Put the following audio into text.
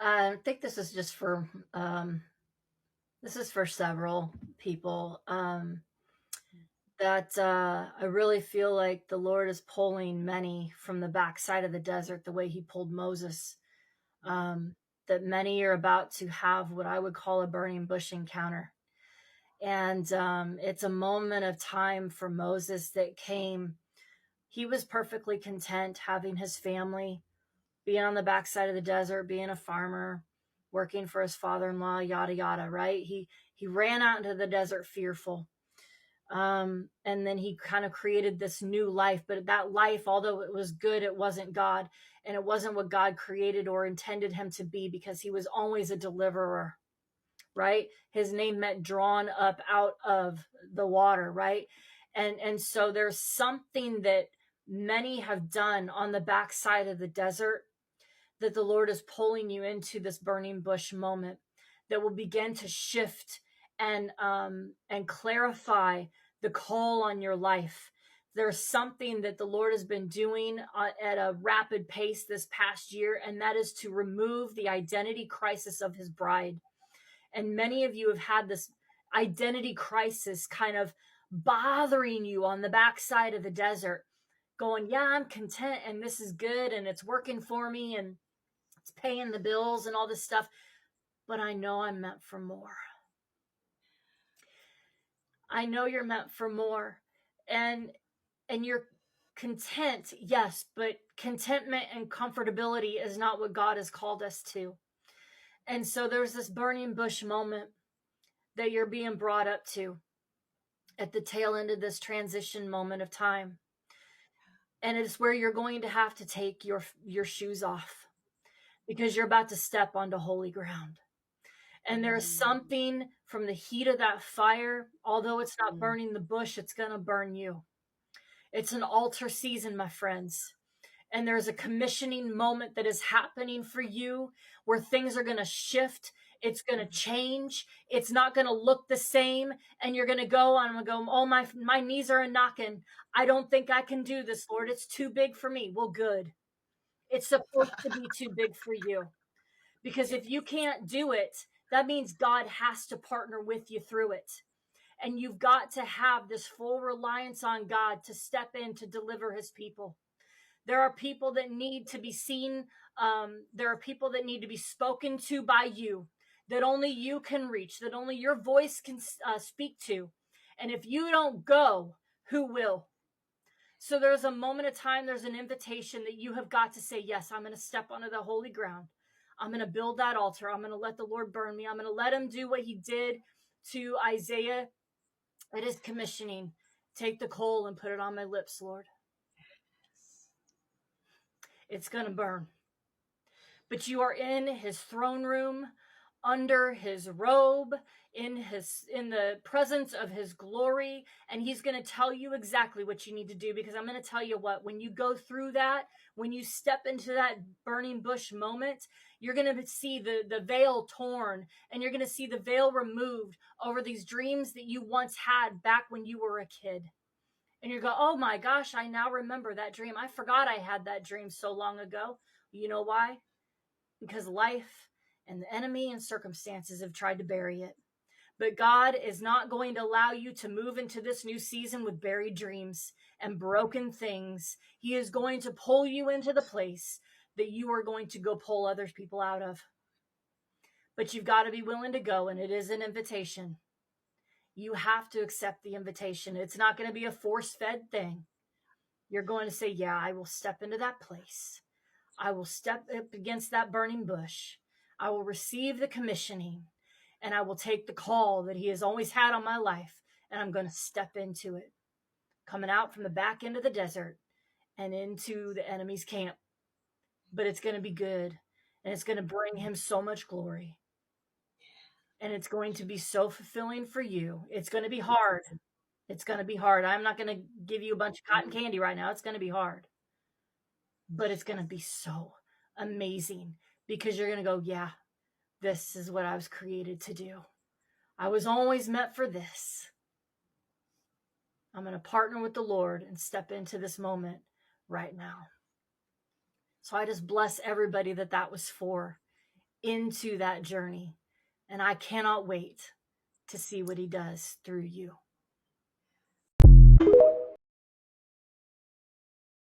I think this is just for this is for several people. That I really feel like the Lord is pulling many from the backside of the desert, the way He pulled Moses. Um, that many are about to have what I would call a burning bush encounter, and it's a moment of time for Moses that came. He was perfectly content having his family, being on the backside of the desert, being a farmer, working for his father-in-law, yada yada, right? He ran out into the desert fearful. And then he kind of created this new life, but that life, although it was good, it wasn't God, and it wasn't what God created or intended him to be, because he was always a deliverer, right? His name meant drawn up out of the water, right? And so there's something that many have done on the backside of the desert, that the Lord is pulling you into this burning bush moment that will begin to shift and clarify the call on your life. There's something that the Lord has been doing at a rapid pace this past year, and that is to remove the identity crisis of his bride. And many of you have had this identity crisis kind of bothering you on the backside of the desert, going, yeah, I'm content and this is good and it's working for me and it's paying the bills and all this stuff, but I know I'm meant for more. I know you're meant for more. And you're content, yes, but contentment and comfortability is not what God has called us to. And so there's this burning bush moment that you're being brought up to at the tail end of this transition moment of time. And it's where you're going to have to take your shoes off, because you're about to step onto holy ground. And there's something from the heat of that fire, although it's not burning the bush, it's going to burn you. It's an altar season, my friends. And there's a commissioning moment that is happening for you, where things are going to shift. It's going to change. It's not going to look the same. And you're going to go, I'm going to go, oh, my knees are a knocking. I don't think I can do this, Lord. It's too big for me. Well, good. It's supposed to be too big for you. Because if you can't do it, that means God has to partner with you through it. And you've got to have this full reliance on God to step in to deliver his people. There are people that need to be seen. There are people that need to be spoken to by you, that only you can reach, that only your voice can speak to. And if you don't go, who will? So there's a moment of time, there's an invitation that you have got to say, yes, I'm going to step onto the holy ground. I'm going to build that altar. I'm going to let the Lord burn me. I'm going to let him do what he did to Isaiah at his commissioning. Take the coal and put it on my lips, Lord. It's going to burn. But you are in his throne room, under his robe, in the presence of his glory, and he's going to tell you exactly what you need to do. Because I'm going to tell you what, when you go through that, when you step into that burning bush moment, you're going to see the veil torn, and you're going to see the veil removed over these dreams that you once had back when you were a kid. And you go, oh my gosh, I now remember that dream. I forgot I had that dream so long ago. You know why? Because life and the enemy and circumstances have tried to bury it. But God is not going to allow you to move into this new season with buried dreams and broken things. He is going to pull you into the place that you are going to go pull other people out of. But you've got to be willing to go, and it is an invitation. You have to accept the invitation. It's not going to be a force-fed thing. You're going to say, yeah, I will step into that place. I will step up against that burning bush. I will receive the commissioning, and I will take the call that he has always had on my life, and I'm going to step into it, coming out from the back end of the desert and into the enemy's camp. But it's going to be good, and it's going to bring him so much glory, and it's going to be so fulfilling for you. It's going to be hard. It's going to be hard. I'm not going to give you a bunch of cotton candy right now. It's going to be hard, but it's going to be so amazing, because you're going to go, yeah, this is what I was created to do. I was always meant for this. I'm going to partner with the Lord and step into this moment right now. So I just bless everybody that was for. into that journey. And I cannot wait to see what he does through you.